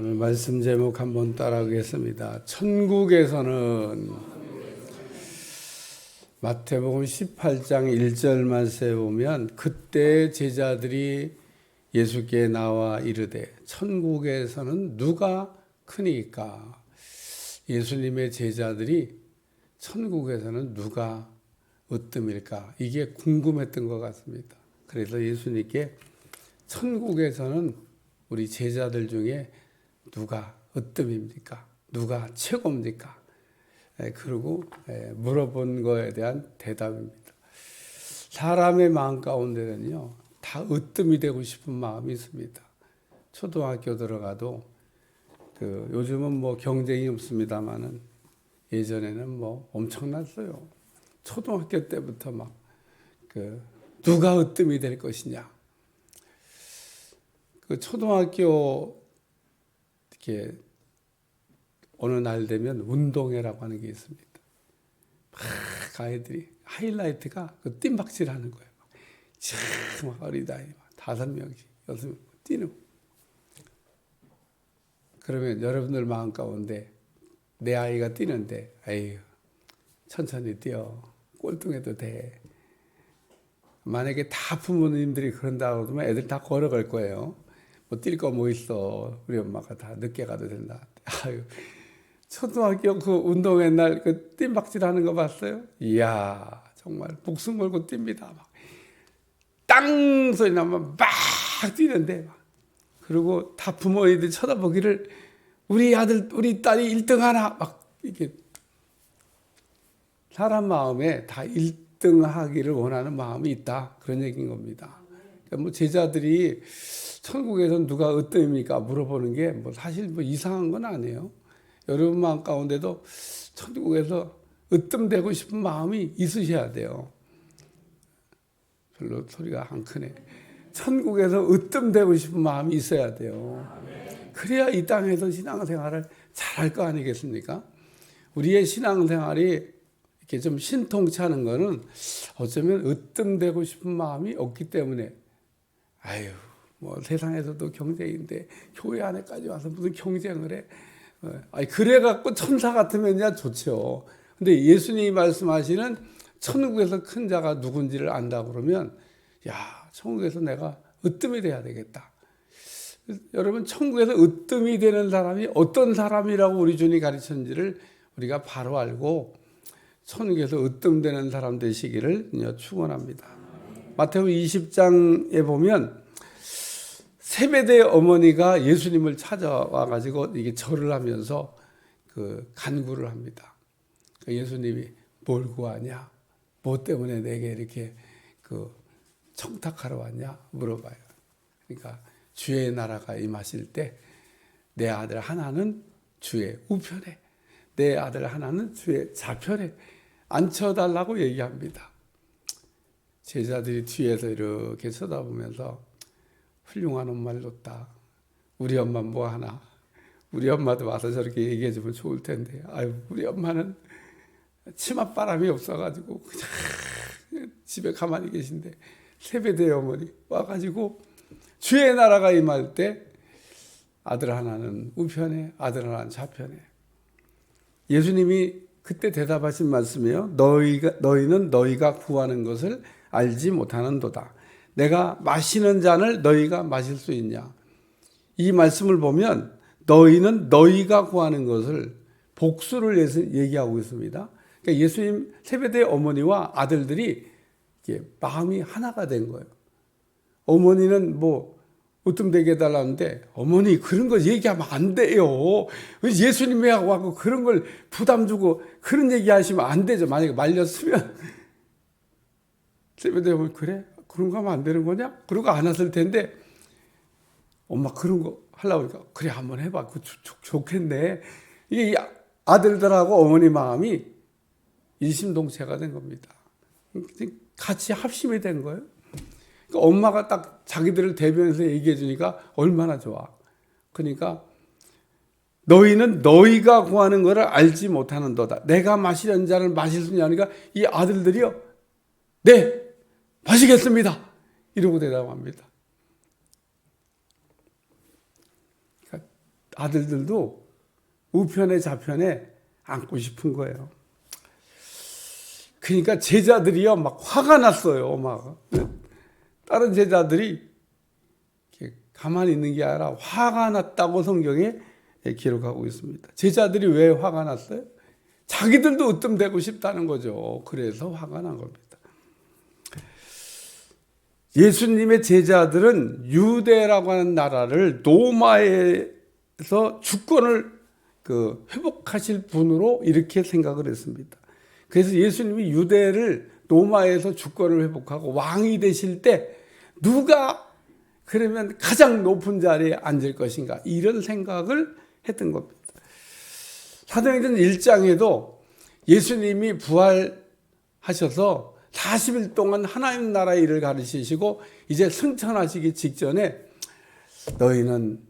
오늘 말씀 제목 한번 따라하겠습니다. 천국에서는 마태복음 18장 1절만 보면 그때 제자들이 예수께 나와 이르되 천국에서는 누가 크니까? 예수님의 제자들이 천국에서는 누가 으뜸일까? 이게 궁금했던 것 같습니다. 그래서 예수님께 천국에서는 우리 제자들 중에 누가 으뜸입니까? 누가 최고입니까? 그리고 물어본 거에 대한 대답입니다. 사람의 마음 가운데는요, 다 으뜸이 되고 싶은 마음이 있습니다. 초등학교 들어가도 요즘은 뭐 경쟁이 없습니다만은 예전에는 뭐 엄청났어요. 초등학교 때부터 막 누가 으뜸이 될 것이냐. 초등학교 이렇게 어느 날 되면 운동회라고 하는 게 있습니다. 막 아이들이 하이라이트가 뜀박질하는 거예요. 막 어리다이 5명씩 6명 뛰는. 그러면 여러분들 마음 가운데 내 아이가 뛰는데 아유 천천히 뛰어 꼴등해도 돼. 만약에 다 부모님들이 그런다고 그러면 애들 다 걸어갈 거예요. 뭐 뛸 거 뭐 있어. 우리 엄마가 다 늦게 가도 된다. 아유, 초등학교 운동회 날 뜀박질 하는 거 봤어요? 이야, 정말 목숨 걸고 뜁니다. 막 땅 소리 나면 막 뛰는데 막. 그리고 다 부모님들 쳐다보기를 우리 아들, 우리 딸이 1등 하나 막 이렇게 사람 마음에 다 1등 하기를 원하는 마음이 있다. 그런 얘기인 겁니다. 그러니까 뭐 제자들이 천국에서는 누가 으뜸입니까? 물어보는 게 뭐 사실 뭐 이상한 건 아니에요. 여러분 마음 가운데도 천국에서 으뜸되고 싶은 마음이 있으셔야 돼요. 별로 소리가 안 크네. 천국에서 으뜸되고 싶은 마음이 있어야 돼요. 그래야 이 땅에서 신앙생활을 잘할 거 아니겠습니까? 우리의 신앙생활이 이렇게 좀 신통치 않은 거는 어쩌면 으뜸되고 싶은 마음이 없기 때문에 아유 뭐 세상에서도 경쟁인데 교회 안에까지 와서 무슨 경쟁을 해. 아니 그래갖고 천사 같으면야 좋죠. 근데 예수님이 말씀하시는 천국에서 큰 자가 누군지를 안다 그러면 야 천국에서 내가 으뜸이 돼야 되겠다. 여러분 천국에서 으뜸이 되는 사람이 어떤 사람이라고 우리 주님이 가르쳤는지를 우리가 바로 알고 천국에서 으뜸되는 사람 되시기를 축원합니다. 마태복음 20장에 보면 세베대 어머니가 예수님을 찾아와 가지고 이게 절을 하면서 간구를 합니다. 예수님이 뭘 구하냐? 뭐 때문에 내게 이렇게 청탁하러 왔냐? 물어봐요. 그러니까 주의 나라가 임하실 때 내 아들 하나는 주의 우편에, 내 아들 하나는 주의 좌편에 앉혀달라고 얘기합니다. 제자들이 뒤에서 이렇게 쳐다보면서 훌륭한 엄마를 뒀다. 우리 엄마 뭐 하나? 우리 엄마도 와서 저렇게 얘기해 주면 좋을 텐데. 아유, 우리 엄마는 치맛바람이 없어가지고 그냥 집에 가만히 계신데 세베대 어머니 와가지고 주의 나라가 임할 때 아들 하나는 우편에 아들 하나는 좌편에. 예수님이 그때 대답하신 말씀이에요. 너희는 너희가 구하는 것을 알지 못하는도다. 내가 마시는 잔을 너희가 마실 수 있냐? 이 말씀을 보면 너희는 너희가 구하는 것을 복수를 얘기하고 있습니다. 그러니까 예수님 세베대 어머니와 아들들이 마음이 하나가 된 거예요. 어머니는 뭐 으뜸되게 해달라는데 어머니 그런 거 얘기하면 안 돼요. 예수님이 하고 그런 걸 부담 주고 그런 얘기 하시면 안 되죠. 만약에 말렸으면 세베대 어머니 그래? 그런 거 하면 안 되는 거냐? 그러고 안 왔을 텐데 엄마 그런 거 하려고 하니까 그래 한번 해봐. 그거 좋겠네. 이게 아들들하고 어머니 마음이 일심동체가 된 겁니다. 같이 합심이 된 거예요. 그러니까 엄마가 딱 자기들을 대변해서 얘기해 주니까 얼마나 좋아. 그러니까 너희는 너희가 구하는 것을 알지 못하는도다. 내가 마시려는 잔을 마실 수 있냐니까 이 아들들이요. 네, 마시겠습니다. 이러고 대답합니다. 그러니까 아들들도 우편에 좌편에 앉고 싶은 거예요. 그러니까 제자들이요 막 화가 났어요. 막 다른 제자들이 가만히 있는 게 아니라 화가 났다고 성경에 기록하고 있습니다. 제자들이 왜 화가 났어요? 자기들도 으뜸되고 싶다는 거죠. 그래서 화가 난 겁니다. 예수님의 제자들은 유대라고 하는 나라를 로마에서 주권을 회복하실 분으로 이렇게 생각을 했습니다. 그래서 예수님이 유대를 로마에서 주권을 회복하고 왕이 되실 때 누가 그러면 가장 높은 자리에 앉을 것인가, 이런 생각을 했던 겁니다. 사도행전 1장에도 예수님이 부활하셔서 40일 동안 하나님 나라의 일을 가르치시고 이제 승천하시기 직전에 너희는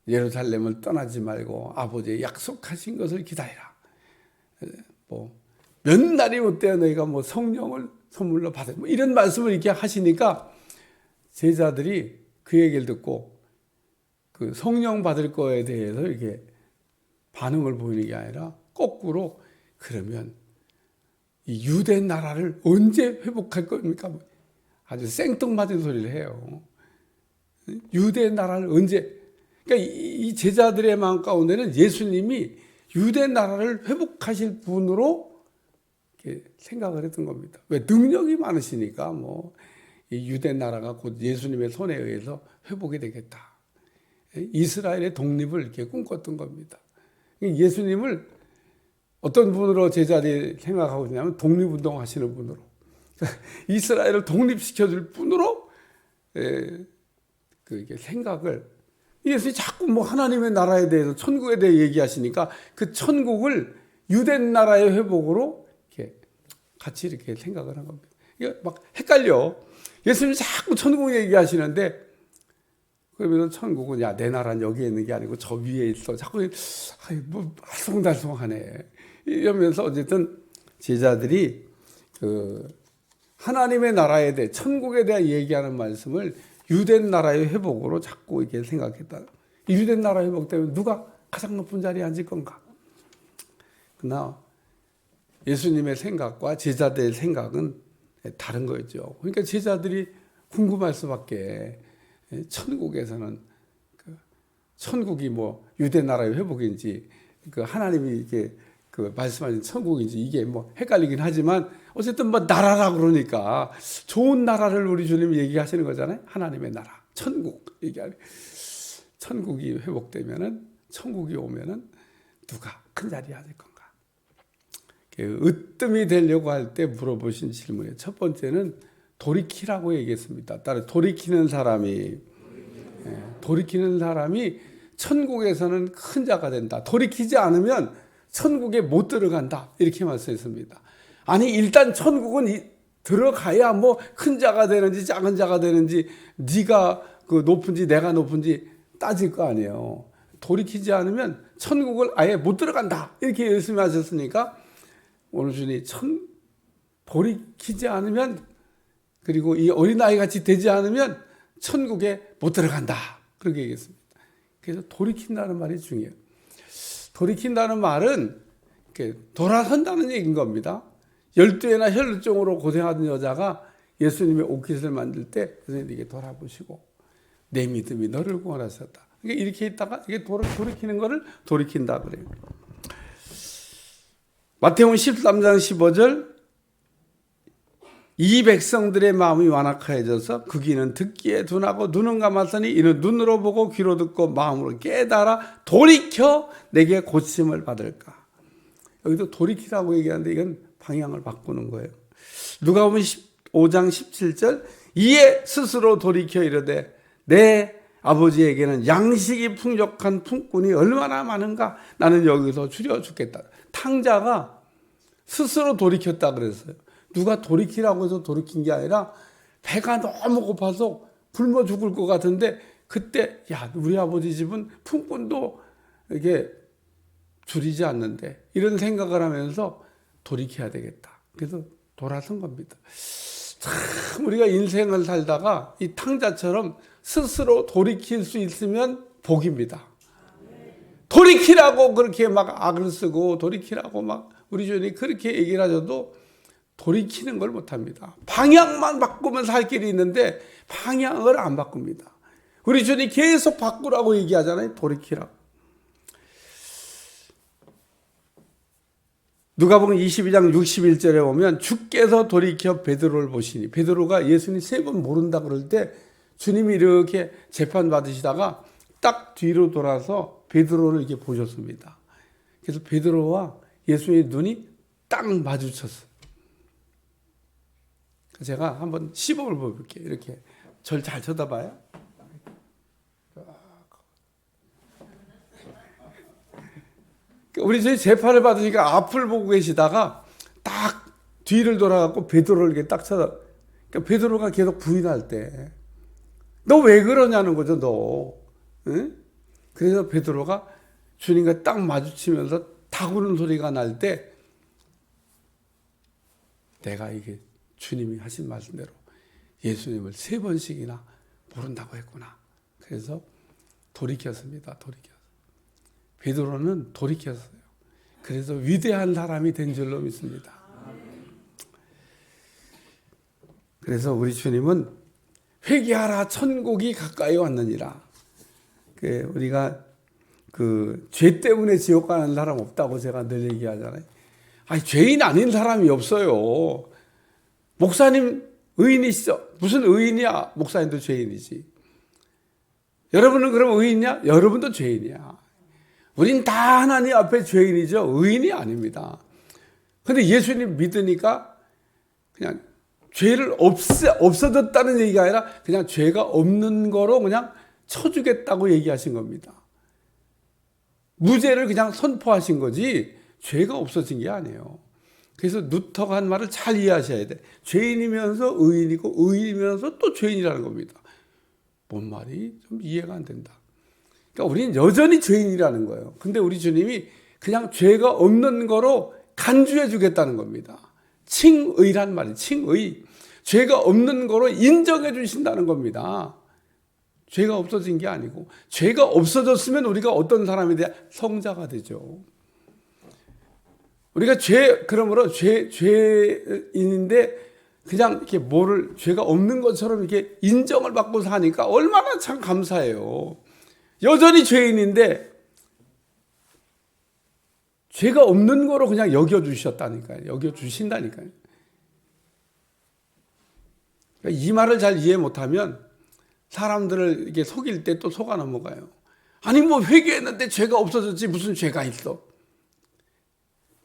예루살렘을 떠나지 말고 아버지의 약속하신 것을 기다리라. 몇 날이 못 돼야 너희가 성령을 선물로 받아. 이런 말씀을 이렇게 하시니까 제자들이 그 얘기를 듣고 그 성령 받을 거에 대해서 이렇게 반응을 보이는 게 아니라 거꾸로 그러면 이 유대 나라를 언제 회복할 겁니까? 아주 생뚱맞은 소리를 해요. 유대 나라를 언제? 그러니까 이 제자들의 마음 가운데는 예수님이 유대 나라를 회복하실 분으로 이렇게 생각을 했던 겁니다. 왜? 능력이 많으시니까 이 유대 나라가 곧 예수님의 손에 의해서 회복이 되겠다. 이스라엘의 독립을 이렇게 꿈꿨던 겁니다. 예수님을 어떤 분으로 제자들이 생각하고 있냐면 독립운동 하시는 분으로, 이스라엘을 독립시켜줄 분으로 그렇게 생각을, 예수님이 자꾸 하나님의 나라에 대해서 천국에 대해 얘기하시니까 그 천국을 유대 나라의 회복으로 이렇게 같이 이렇게 생각을 한 겁니다. 이게 막 헷갈려. 예수님이 자꾸 천국 얘기하시는데 그러면 천국은 야, 내 나라는 여기에 있는 게 아니고 저 위에 있어. 자꾸 알쏭달쏭하네. 이러면서 어쨌든 제자들이 하나님의 나라에 대해, 천국에 대해 얘기하는 말씀을 유대 나라의 회복으로 자꾸 이렇게 생각했다. 유대 나라 회복되면 누가 가장 높은 자리에 앉을 건가? 그러나 예수님의 생각과 제자들의 생각은 다른 거였죠. 그러니까 제자들이 궁금할 수밖에. 천국에서는 천국이 유대 나라의 회복인지 하나님이 이렇게 말씀하신 천국인지 이게 헷갈리긴 하지만 어쨌든 나라라 그러니까 좋은 나라를 우리 주님이 얘기하시는 거잖아요. 하나님의 나라, 천국 얘기하는. 천국이 회복되면은, 천국이 오면은 누가 큰 자리에 앉을 건가? 으뜸이 되려고 할 때 물어보신 질문의 첫 번째는 돌이키라고 얘기했습니다. 따라 돌이키는 사람이 천국에서는 큰 자가 된다. 돌이키지 않으면 천국에 못 들어간다. 이렇게 말씀했습니다. 아니 일단 천국은 들어가야 큰 자가 되는지 작은 자가 되는지 네가 높은지 내가 높은지 따질 거 아니에요. 돌이키지 않으면 천국을 아예 못 들어간다. 이렇게 예수님이 하셨으니까 오늘 주님 돌이키지 않으면, 그리고 이 어린아이 같이 되지 않으면 천국에 못 들어간다. 그렇게 얘기했습니다. 그래서 돌이킨다는 말이 중요해요. 돌이킨다는 말은 돌아선다는 얘기인 겁니다. 12회나 혈루증으로 고생하던 여자가 예수님의 옷깃을 만들 때 선생님에게 돌아보시고 내 믿음이 너를 구원하셨다. 그러니까 이렇게 있다가 이게 돌이키는 거를 돌이킨다 그래요. 마태복음 13장 15절, 이 백성들의 마음이 완악하여져서 그 귀는 듣기에 둔하고 눈은 감았으니 이는 눈으로 보고 귀로 듣고 마음으로 깨달아 돌이켜 내게 고침을 받을까. 여기도 돌이키라고 얘기하는데 이건 방향을 바꾸는 거예요. 누가복음 5장 17절, 이에 스스로 돌이켜 이르되 내 아버지에게는 양식이 풍족한 품꾼이 얼마나 많은가. 나는 여기서 줄여 죽겠다. 탕자가 스스로 돌이켰다 그랬어요. 누가 돌이키라고 해서 돌이킨 게 아니라 배가 너무 고파서 굶어 죽을 것 같은데 그때 야, 우리 아버지 집은 품꾼도 이게 줄이지 않는데, 이런 생각을 하면서 돌이켜야 되겠다. 그래서 돌아선 겁니다. 참 우리가 인생을 살다가 이 탕자처럼 스스로 돌이킬 수 있으면 복입니다. 돌이키라고 그렇게 막 악을 쓰고 돌이키라고 막 우리 주님이 그렇게 얘기를 하셔도 돌이키는 걸 못합니다. 방향만 바꾸면 살 길이 있는데 방향을 안 바꿉니다. 우리 주님이 계속 바꾸라고 얘기하잖아요. 돌이키라고. 누가복음 22장 61절에 보면 주께서 돌이켜 베드로를 보시니, 베드로가 예수님 3번 모른다 그럴 때 주님이 이렇게 재판 받으시다가 딱 뒤로 돌아서 베드로를 이렇게 보셨습니다. 그래서 베드로와 예수의 눈이 딱 마주쳤어요. 제가 한번 시범을 보여볼게요. 이렇게 절 잘 쳐다봐요. 우리 저희 재판을 받으니까 앞을 보고 계시다가 딱 뒤를 돌아갖고 베드로를 이렇게 딱 쳐다. 그러니까 베드로가 계속 부인할 때, 너 왜 그러냐는 거죠, 너. 응? 그래서 베드로가 주님과 딱 마주치면서 다구는 소리가 날 때, 내가 이게 주님이 하신 말씀대로 예수님을 3번씩이나 모른다고 했구나. 그래서 돌이켰습니다. 베드로는 돌이켰어요. 그래서 위대한 사람이 된 줄로 믿습니다. 그래서 우리 주님은 회개하라 천국이 가까이 왔느니라. 우리가 죄 때문에 지옥 가는 사람 없다고 제가 늘 얘기하잖아요. 아니, 죄인 아닌 사람이 없어요. 목사님 의인이시죠? 무슨 의인이야? 목사님도 죄인이지. 여러분은 그럼 의인이야? 여러분도 죄인이야. 우린 다 하나님 앞에 죄인이죠. 의인이 아닙니다. 그런데 예수님 믿으니까 그냥 죄를 없어졌다는 얘기가 아니라 그냥 죄가 없는 거로 그냥 쳐주겠다고 얘기하신 겁니다. 무죄를 그냥 선포하신 거지 죄가 없어진 게 아니에요. 그래서 루터가 한 말을 잘 이해하셔야 돼. 죄인이면서 의인이고 의인이면서 또 죄인이라는 겁니다. 뭔 말이 좀 이해가 안 된다. 그러니까 우리는 여전히 죄인이라는 거예요. 근데 우리 주님이 그냥 죄가 없는 거로 간주해 주겠다는 겁니다. 칭의란 말이에요. 칭의. 죄가 없는 거로 인정해 주신다는 겁니다. 죄가 없어진 게 아니고, 죄가 없어졌으면 우리가 어떤 사람이 돼야 성자가 되죠. 우리가 그러므로 죄인인데 그냥 이렇게 죄가 없는 것처럼 이렇게 인정을 받고 사니까 얼마나 참 감사해요. 여전히 죄인인데 죄가 없는 거로 그냥 여겨주셨다니까요. 여겨주신다니까요. 그러니까 이 말을 잘 이해 못하면 사람들을 이렇게 속일 때 또 속아 넘어가요. 아니, 뭐 회개했는데 죄가 없어졌지 무슨 죄가 있어.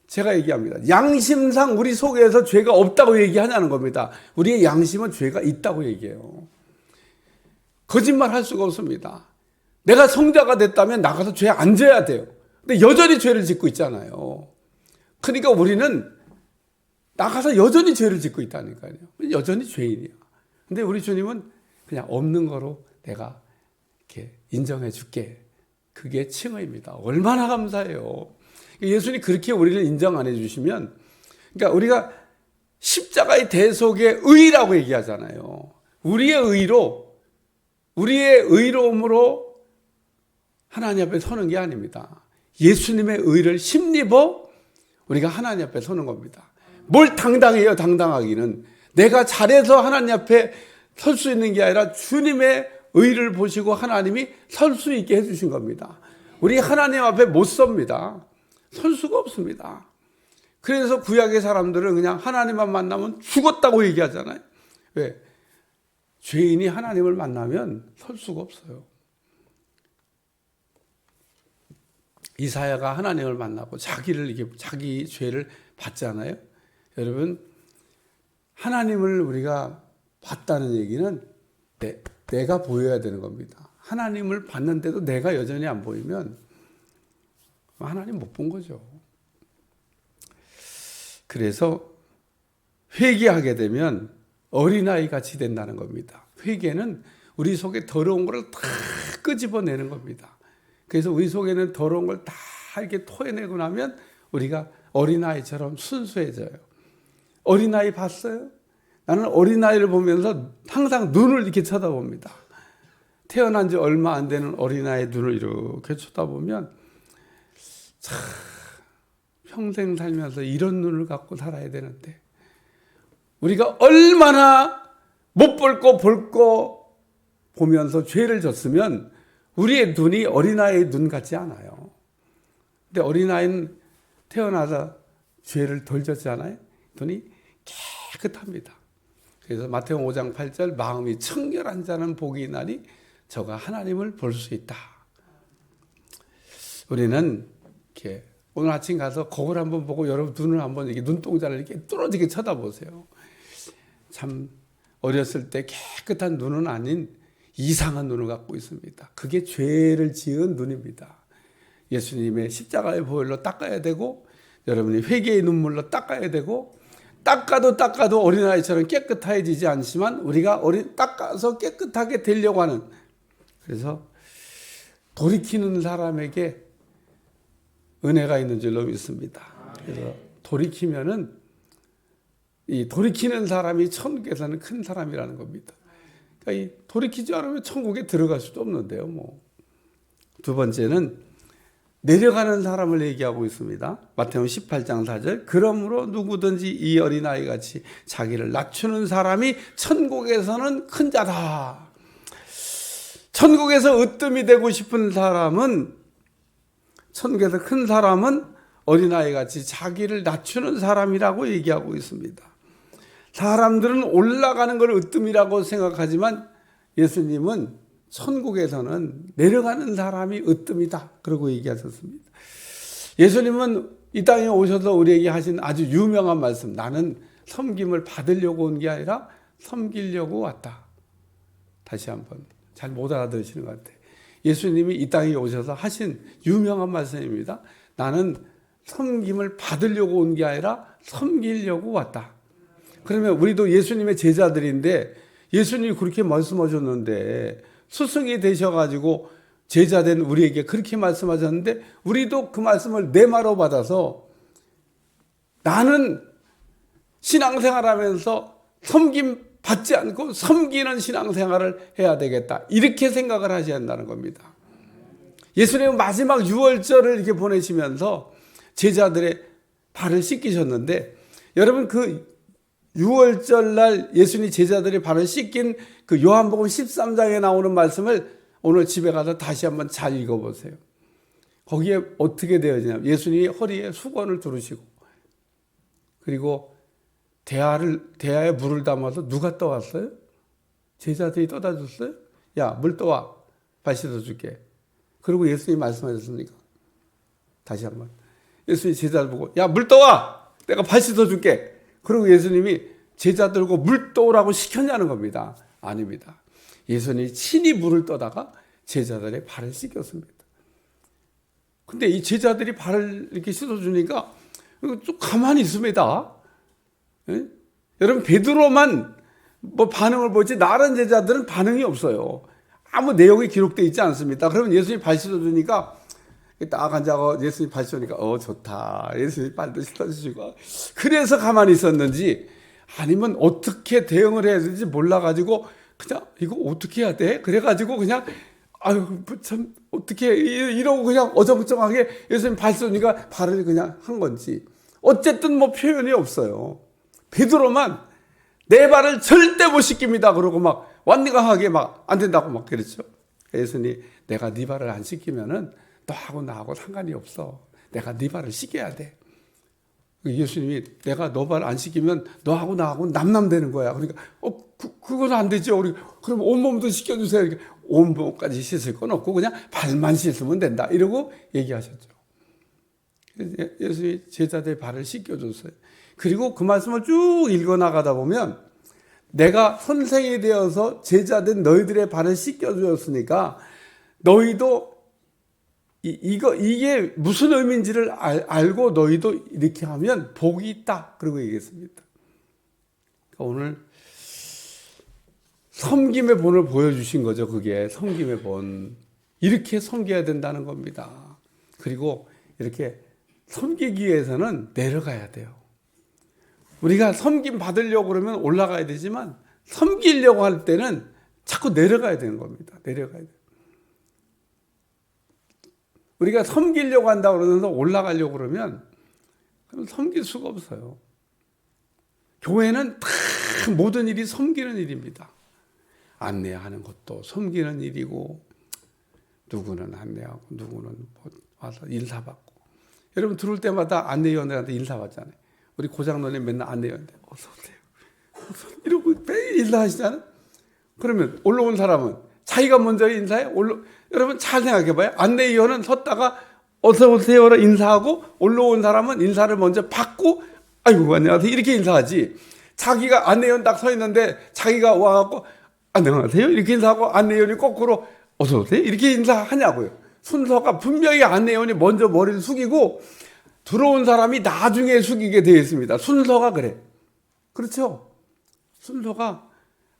제가 얘기합니다. 양심상 우리 속에서 죄가 없다고 얘기하냐는 겁니다. 우리의 양심은 죄가 있다고 얘기해요. 거짓말 할 수가 없습니다. 내가 성자가 됐다면 나가서 죄 안 져야 돼요. 근데 여전히 죄를 짓고 있잖아요. 그러니까 우리는 나가서 여전히 죄를 짓고 있다니까요. 여전히 죄인이야. 근데 우리 주님은 그냥 없는 거로 내가 이렇게 인정해 줄게. 그게 칭의입니다. 얼마나 감사해요. 예수님이 그렇게 우리를 인정 안 해주시면, 그러니까 우리가 십자가의 대속의 의라고 얘기하잖아요. 우리의 의로움으로 하나님 앞에 서는 게 아닙니다. 예수님의 의를 힘입어 우리가 하나님 앞에 서는 겁니다. 뭘 당당해요, 당당하기는. 내가 잘해서 하나님 앞에 설 수 있는 게 아니라 주님의 의를 보시고 하나님이 설 수 있게 해주신 겁니다. 우리 하나님 앞에 못 섭니다. 설 수가 없습니다. 그래서 구약의 사람들은 그냥 하나님만 만나면 죽었다고 얘기하잖아요. 왜? 죄인이 하나님을 만나면 설 수가 없어요. 이사야가 하나님을 만나고 자기 죄를 봤잖아요. 여러분, 하나님을 우리가 봤다는 얘기는 내가 보여야 되는 겁니다. 하나님을 봤는데도 내가 여전히 안 보이면 하나님 못 본 거죠. 그래서 회개하게 되면 어린아이 같이 된다는 겁니다. 회개는 우리 속에 더러운 것을 다 끄집어내는 겁니다. 그래서 우리 속에는 더러운 걸 다 이렇게 토해내고 나면 우리가 어린아이처럼 순수해져요. 어린아이 봤어요? 나는 어린아이를 보면서 항상 눈을 이렇게 쳐다봅니다. 태어난 지 얼마 안 되는 어린아이의 눈을 이렇게 쳐다보면 평생 살면서 이런 눈을 갖고 살아야 되는데 우리가 얼마나 못 볼 거 볼 거 보면서 죄를 졌으면 우리의 눈이 어린아이의 눈 같지 않아요. 근데 어린아이는 태어나서 죄를 덜 졌잖아요. 눈이 깨끗합니다. 그래서 마태복음 5장 8절 마음이 청결한 자는 복이 있나니 저가 하나님을 볼 수 있다. 우리는 이렇게 오늘 아침 가서 거울 한번 보고 여러분 눈을 한번 이렇게 눈동자를 이렇게 뚫어지게 쳐다보세요. 참 어렸을 때 깨끗한 눈은 아닌 이상한 눈을 갖고 있습니다. 그게 죄를 지은 눈입니다. 예수님의 십자가의 보혈로 닦아야 되고 여러분이 회개의 눈물로 닦아야 되고 닦아도 어린아이처럼 깨끗해지지 않지만 우리가 닦아서 깨끗하게 되려고 하는, 그래서 돌이키는 사람에게 은혜가 있는 줄로 믿습니다. 그래서 돌이키면은 이 돌이키는 사람이 천국에서는 큰 사람이라는 겁니다. 그러니까 이 돌이키지 않으면 천국에 들어갈 수도 없는데요. 뭐. 두 번째는 내려가는 사람을 얘기하고 있습니다. 마태복음 18장 4절 그러므로 누구든지 이 어린아이 같이 자기를 낮추는 사람이 천국에서는 큰 자다. 천국에서 으뜸이 되고 싶은 사람은, 천국에서 큰 사람은 어린아이 같이 자기를 낮추는 사람이라고 얘기하고 있습니다. 사람들은 올라가는 걸 으뜸이라고 생각하지만 예수님은 천국에서는 내려가는 사람이 으뜸이다. 그러고 얘기하셨습니다. 예수님은 이 땅에 오셔서 우리에게 하신 아주 유명한 말씀, 나는 섬김을 받으려고 온 게 아니라 섬기려고 왔다. 다시 한번 잘 못 알아들으시는 것 같아요. 예수님이 이 땅에 오셔서 하신 유명한 말씀입니다. 나는 섬김을 받으려고 온 게 아니라 섬기려고 왔다. 그러면 우리도 예수님의 제자들인데 예수님이 그렇게 말씀하셨는데 스승이 되셔가지고 제자된 우리에게 그렇게 말씀하셨는데 우리도 그 말씀을 내 말로 받아서 나는 신앙생활하면서 섬김 받지 않고 섬기는 신앙생활을 해야 되겠다. 이렇게 생각을 하셔야 한다는 겁니다. 예수님은 마지막 유월절을 이렇게 보내시면서 제자들의 발을 씻기셨는데 여러분 그 유월절 날 예수님 제자들이 발을 씻긴 그 요한복음 13장에 나오는 말씀을 오늘 집에 가서 다시 한번 잘 읽어보세요. 거기에 어떻게 되어지냐면 예수님이 허리에 수건을 두르시고 그리고 대야에 물을 담아서 누가 떠왔어요? 제자들이 떠다 줬어요? 야, 물 떠와. 발 씻어줄게. 그리고 예수님이 말씀하셨습니까? 다시 한번. 예수님이 제자들 보고 야, 물 떠와. 내가 발 씻어줄게. 그리고 예수님이 제자들고 물 떠오라고 시켰냐는 겁니다. 아닙니다. 예수님이 친히 물을 떠다가 제자들의 발을 씻겼습니다. 근데 이 제자들이 발을 이렇게 씻어주니까 좀 가만히 있습니다. 예? 여러분 베드로만 뭐 반응을 보지 다른 제자들은 반응이 없어요. 아무 내용이 기록되어 있지 않습니다. 그러면 예수님이 발 씻어주니까 딱 앉아서 예수님 발 씻으니까 좋다. 예수님 발도 씻어주시고 그래서 가만히 있었는지 아니면 어떻게 대응을 해야 되는지 몰라가지고 그냥 이거 어떻게 해야 돼? 그래가지고 그냥 아유 참 어떻게 이러고 그냥 어정쩡하게 예수님 발 씻으니까 발을 그냥 한 건지 어쨌든 뭐 표현이 없어요. 베드로만 내 발을 절대 못 씻깁니다. 그러고 막 완강하게 막 안 된다고 막 그랬죠. 예수님 내가 네 발을 안 씻기면은 너하고 나하고 상관이 없어. 내가 네 발을 씻겨야 돼. 예수님이 내가 너 발 안 씻기면 너하고 나하고 남남되는 거야. 그러니까 그건 안 되죠. 우리 그럼 온몸도 씻겨주세요. 이렇게 온몸까지 씻을 건 없고 그냥 발만 씻으면 된다. 이러고 얘기하셨죠. 예수님이 제자들 발을 씻겨줬어요. 그리고 그 말씀을 쭉 읽어나가다 보면 내가 선생이 되어서 제자된 너희들의 발을 씻겨주었으니까 너희도 이게 무슨 의미인지를 알고 너희도 이렇게 하면 복이 있다. 그러고 얘기했습니다. 그러니까 오늘 섬김의 본을 보여주신 거죠. 그게 섬김의 본. 이렇게 섬겨야 된다는 겁니다. 그리고 이렇게 섬기기 위해서는 내려가야 돼요. 우리가 섬김 받으려고 그러면 올라가야 되지만 섬기려고 할 때는 자꾸 내려가야 되는 겁니다. 내려가야 돼요. 우리가 섬기려고 한다고 그러면서 올라가려고 그러면 그럼 섬길 수가 없어요. 교회는 다 모든 일이 섬기는 일입니다. 안내하는 것도 섬기는 일이고, 누구는 안내하고 누구는 와서 인사받고. 여러분 들어올 때마다 안내위원들한테 인사받잖아요. 우리 고장노님 맨날 안내위원들 어서 오세요 이러고 매일 인사하시잖아요. 그러면 올라온 사람은 자기가 먼저 인사해? 여러분 잘 생각해봐요. 안내위원은 섰다가 어서 오세요라 인사하고, 올라온 사람은 인사를 먼저 받고 아이고 안녕하세요 이렇게 인사하지. 자기가 안내위원 딱 서 있는데 자기가 와갖고 안녕하세요 이렇게 인사하고 안내위원이 거꾸로 어서 오세요 이렇게 인사하냐고요. 순서가 분명히 안내위원이 먼저 머리를 숙이고 들어온 사람이 나중에 숙이게 되어 있습니다. 순서가 그래. 그렇죠? 순서가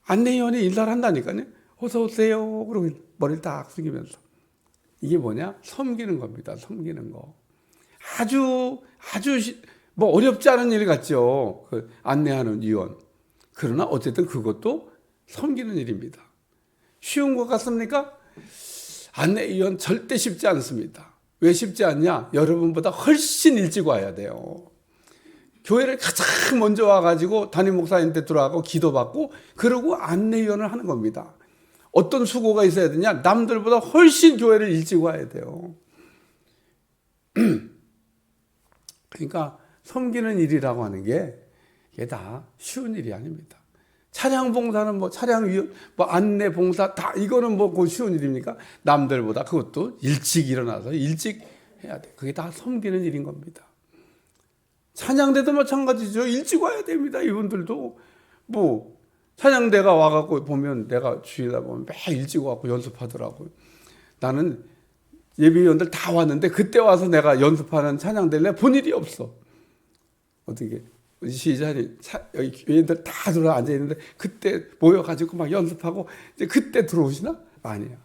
안내위원이 인사를 한다니까요. 어서 오세요 그러고 머리를 딱 숙이면서. 이게 뭐냐? 섬기는 겁니다. 섬기는 거. 아주 뭐 어렵지 않은 일 같죠. 그 안내하는 위원. 그러나 어쨌든 그것도 섬기는 일입니다. 쉬운 것 같습니까? 안내위원 절대 쉽지 않습니다. 왜 쉽지 않냐? 여러분보다 훨씬 일찍 와야 돼요. 교회를 가장 먼저 와가지고 담임 목사님한테 들어가고 기도받고 그러고 안내위원을 하는 겁니다. 어떤 수고가 있어야 되냐? 남들보다 훨씬 교회를 일찍 와야 돼요. 그러니까 섬기는 일이라고 하는 게 이게 다 쉬운 일이 아닙니다. 차량 봉사는 뭐 차량위원, 뭐 안내 봉사 다 이거는 뭐 그 쉬운 일입니까? 남들보다 그것도 일찍 일어나서 일찍 해야 돼. 그게 다 섬기는 일인 겁니다. 찬양대도 마찬가지죠. 일찍 와야 됩니다. 이분들도 뭐 찬양대가 와갖고 보면 내가 주일날 보면 매일 일찍 와갖고 연습하더라고요. 나는 예비위원들 다 왔는데 그때 와서 내가 연습하는 찬양대를 내가 본 일이 없어. 어떻게 시장이 여기 교인들 다 들어 앉아 있는데 그때 모여가지고 막 연습하고 이제 그때 들어오시나? 아니야.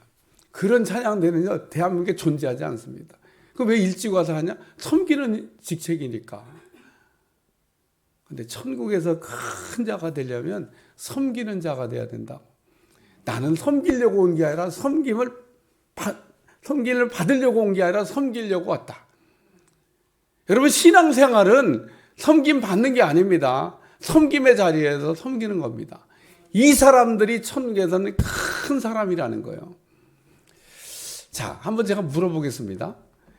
그런 찬양대는요 대한민국에 존재하지 않습니다. 그 왜 일찍 와서 하냐? 섬기는 직책이니까. 근데 천국에서 큰 자가 되려면 섬기는 자가 돼야 된다. 나는 섬기려고 온 게 아니라 섬김을 받으려고 온 게 아니라 섬기려고 왔다. 여러분 신앙생활은 섬김 받는 게 아닙니다. 섬김의 자리에서 섬기는 겁니다. 이 사람들이 천국에서는 큰 사람이라는 거예요. 자, 한번 제가 물어보겠습니다.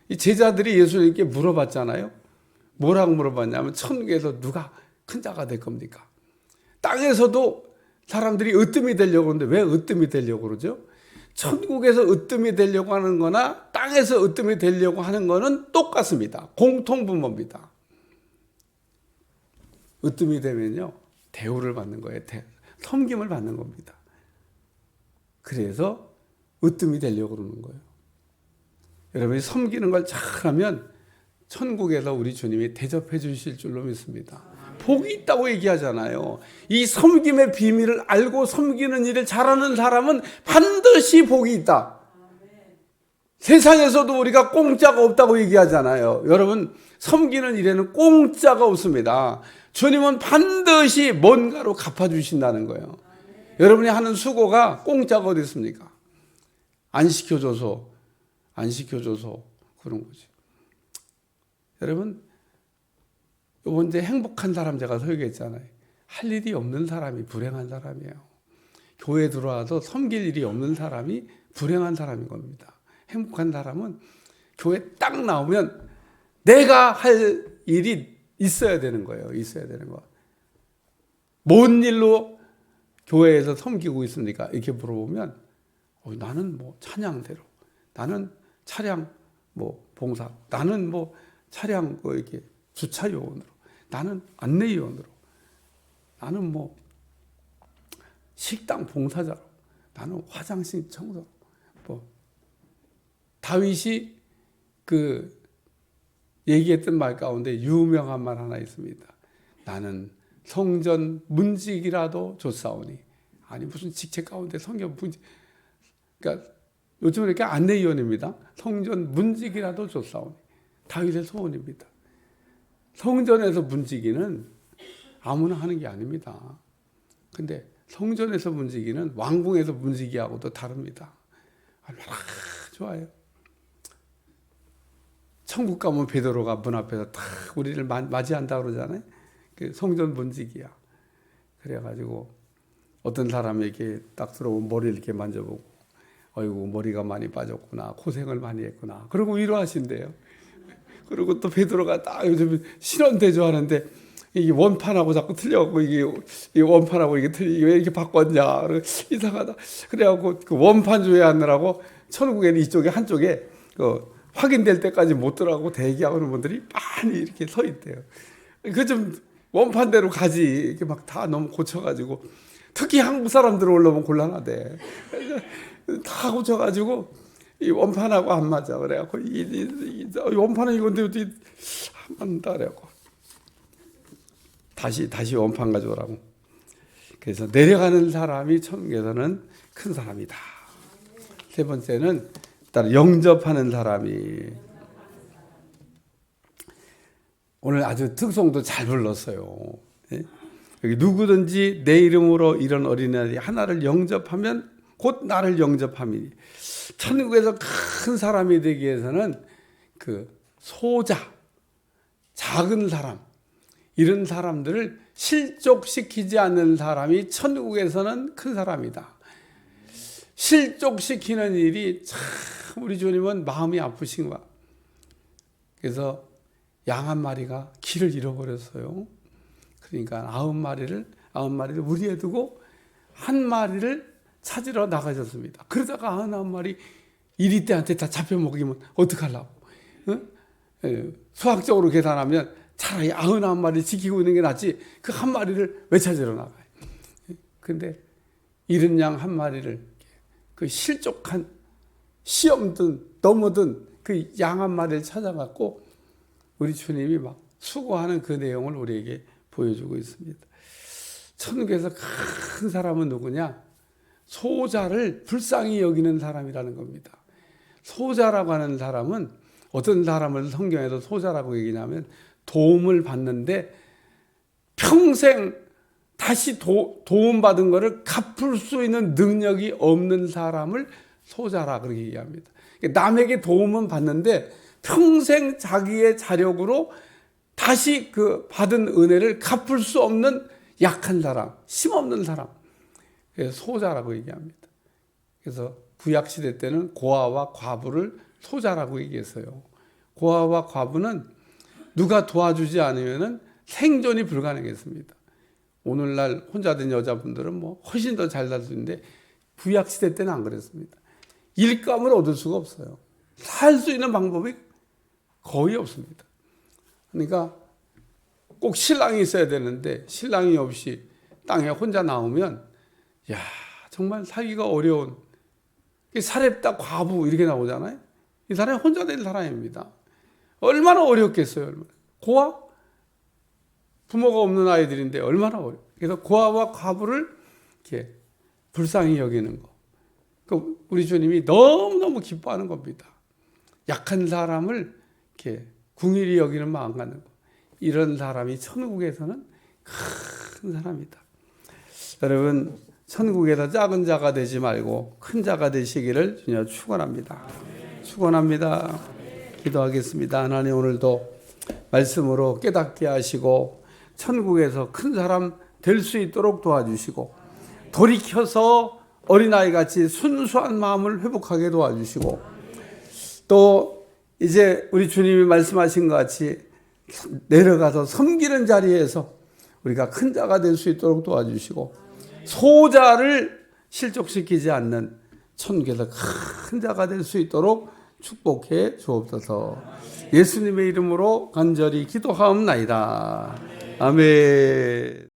이 제자들이 예수님께 물어봤잖아요. 뭐라고 물어봤냐면 천국에서 누가 큰 자가 될 겁니까? 땅에서도 사람들이 으뜸이 되려고 하는데 왜 으뜸이 되려고 그러죠? 천국에서 으뜸이 되려고 하는 거나 땅에서 으뜸이 되려고 하는 거는 똑같습니다. 공통분모입니다. 으뜸이 되면요 대우를 받는 거예요. 섬김을 받는 겁니다. 그래서 으뜸이 되려고 그러는 거예요. 여러분이 섬기는 걸 잘하면 천국에서 우리 주님이 대접해 주실 줄로 믿습니다. 복이 있다고 얘기하잖아요. 이 섬김의 비밀을 알고 섬기는 일을 잘하는 사람은 반드시 복이 있다. 세상에서도 우리가 공짜가 없다고 얘기하잖아요. 여러분 섬기는 일에는 공짜가 없습니다. 주님은 반드시 뭔가로 갚아주신다는 거예요. 여러분이 하는 수고가 공짜가 어디 있습니까? 안 시켜줘서 그런 거지. 여러분 요번 이제 행복한 사람 제가 설교했잖아요. 할 일이 없는 사람이 불행한 사람이에요. 교회 들어와서 섬길 일이 없는 사람이 불행한 사람인 겁니다. 행복한 사람은 교회 딱 나오면 내가 할 일이 있어야 되는 거예요. 있어야 되는 거. 뭔 일로 교회에서 섬기고 있습니까? 이렇게 물어보면 나는 뭐 찬양대로, 나는 차량 뭐 봉사, 나는 뭐 차량 뭐 이렇게 주차 요원으로, 나는 안내 요원으로, 나는 뭐 식당 봉사자로, 나는 화장실 청소로. 뭐 다윗이 그 얘기했던 말 가운데 유명한 말 하나 있습니다. 나는 성전 문지기라도 줬사오니. 아니 무슨 직책 가운데 성전 문지. 그러니까 요즘 이렇게 안내위원입니다. 성전 문지기라도 줬사오니. 다윗의 소원입니다. 성전에서 문지기는 아무나 하는 게 아닙니다. 근데 성전에서 문지기는 왕궁에서 문지기하고도 다릅니다. 얼마나 좋아요. 천국 가면 베드로가 문 앞에서 탁 우리를 맞이한다 그러잖아요. 그 성전 문지기야. 그래가지고 어떤 사람에게 딱 들어오면 머리를 이렇게 만져보고, 어이구 머리가 많이 빠졌구나, 고생을 많이 했구나, 그러고 위로하신대요. 그리고 또 베드로가 딱 요즘 신원 대조하는데 이게 원판하고 자꾸 틀려갖고 이게 원판하고 이게 왜 이렇게 바꿨냐, 이상하다. 그래갖고 그 원판 조회하느라고 천국에는 이쪽에 한쪽에 그 확인될 때까지 못 들어가고 대기하는 분들이 많이 이렇게 서 있대요. 그 좀 원판대로 가지, 이렇게 막 다 너무 고쳐가지고, 특히 한국 사람들 올라오면 곤란하대. 다 고쳐가지고 이 원판하고 안 맞아. 그래갖고 이 원판은 이건데 어떻게 안 맞는다 그래갖고 다시 원판 가져오라고. 그래서 내려가는 사람이 천국에서는 큰 사람이다. 세 번째는 일단 영접하는 사람이. 오늘 아주 특송도 잘 불렀어요. 여기 누구든지 내 이름으로 이런 어린아이 하나를 영접하면 곧 나를 영접함이니. 천국에서 큰 사람이 되기 위해서는 그 소자, 작은 사람, 이런 사람들을 실족시키지 않는 사람이 천국에서는 큰 사람이다. 실족시키는 일이 참 우리 주님은 마음이 아프신 거야. 그래서 양 한 마리가 길을 잃어버렸어요. 그러니까 9마리를 무리에 두고 한 마리를 찾으러 나가셨습니다. 그러다가 91마리 이리떼한테 다 잡혀 먹이면 어떡하려고? 수학적으로 계산하면 차라리 91마리 지키고 있는 게 낫지 그 한 마리를 왜 찾으러 나가요? 근데 잃은 양 한 마리를 그 실족한 시험든 넘어든 그 양 한 마리를 찾아갖고 우리 주님이 막 수고하는 그 내용을 우리에게 보여주고 있습니다. 천국에서 큰 사람은 누구냐? 소자를 불쌍히 여기는 사람이라는 겁니다. 소자라고 하는 사람은 어떤 사람을 성경에서 소자라고 얘기냐면 도움을 받는데 평생 다시 도움받은 것을 갚을 수 있는 능력이 없는 사람을 소자라 그렇게 얘기합니다. 남에게 도움은 받는데 평생 자기의 자력으로 다시 그 받은 은혜를 갚을 수 없는 약한 사람, 힘없는 사람, 그래서 소자라고 얘기합니다. 그래서 구약시대 때는 고아와 과부를 소자라고 얘기했어요. 고아와 과부는 누가 도와주지 않으면 생존이 불가능했습니다. 오늘날 혼자 된 여자분들은 뭐 훨씬 더 잘 살 수 있는데 구약시대 때는 안 그랬습니다. 일감을 얻을 수가 없어요. 살 수 있는 방법이 거의 없습니다. 그러니까 꼭 신랑이 있어야 되는데 신랑이 없이 땅에 혼자 나오면 야 정말 살기가 어려운 사렙다 과부 이렇게 나오잖아요. 이 사람이 혼자 된 사람입니다. 얼마나 어렵겠어요. 얼마나. 고아? 부모가 없는 아이들인데 얼마나 어려워. 그래서 고아와 과부를 이렇게 불쌍히 여기는 거. 우리 주님이 너무너무 기뻐하는 겁니다. 약한 사람을 이렇게 궁일이 여기는 마음 갖는 거. 이런 사람이 천국에서는 큰 사람이다. 여러분 천국에서 작은 자가 되지 말고 큰 자가 되시기를 주님 축원합니다. 축원합니다. 기도하겠습니다. 하나님 오늘도 말씀으로 깨닫게 하시고 천국에서 큰 사람 될 수 있도록 도와주시고 돌이켜서 어린아이같이 순수한 마음을 회복하게 도와주시고 또 이제 우리 주님이 말씀하신 것 같이 내려가서 섬기는 자리에서 우리가 큰 자가 될 수 있도록 도와주시고 소자를 실족시키지 않는 천국에서 큰 자가 될 수 있도록 축복해 주옵소서. 예수님의 이름으로 간절히 기도하옵나이다. 아멘.